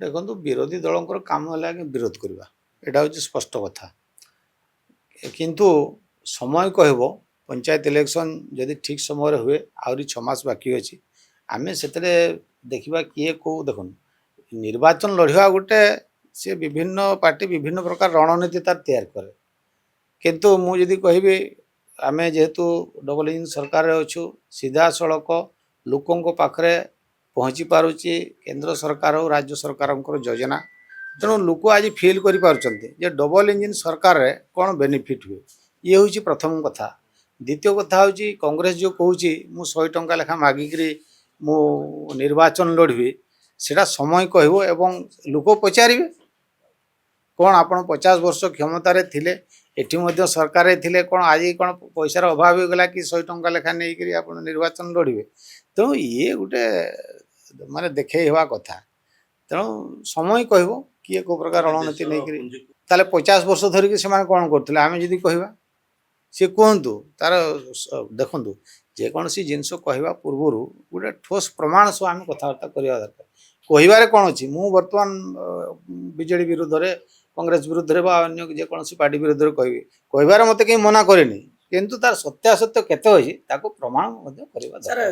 देखो विरोधी दल काम है विरोध करवा यहाँ हूँ स्पष्ट कथा किंतु समय कह पंचायत इलेक्शन जदि ठीक समय हुए आहरी 6 मास बाकी अच्छी आम से देखा किए कौ देख निर्वाचन लड़वा गोटे सी विभिन्न पार्टी विभिन्न प्रकार रणनीति तार तैयार करे किंतु मुझे कहबी आम जेहेतु डबल इंजन सरकार अच्छु सीधा सड़क लोकों पाखे पहुँची पारुची केंद्र सरकार हो राज्य सरकार योजना तेणु लोक आज फिल कर डबल इंजन सरकार रे कौन बेनिफिट हुए ये हूँ प्रथम कथा द्वितीय कथा हूँ कांग्रेस जो कहूँ मु 100 टंका लेखा मागिकी मु निर्वाचन लड़बी सेटा समय कहब एवं लोक पचारे कौन आप 50 वर्ष क्षमतार थिले एठी मध्य सरकार थिले कौन आज कौन पैसार अभाव हो गला कि 100 टंका लेखा नहीं आप निर्वाचन लड़बे तेणु ये गोटे माने देखे हवा कथा तेणु समय कहब किए को प्रकार रणनीति नहीं ताले 50 वर्ष धरिकी से कौन करते आम जी कहवा सी कहतु तार देखु जेकोसी जिनस कहवा पूर्वर गोटे ठोस प्रमाण सब आम कथबार्ता करवा दरकार कहबारे कौन अच्छी मु बर्तमान बीजेडी विरुद्ध रे कांग्रेस विरुद्ध रे बा अन्य जेकोसी पार्टी विरुद्ध रे कहबारे मते कहीं मना करे किंतु तार सत्यासत्य केते अछि ताको प्रमाण करवा दरकार।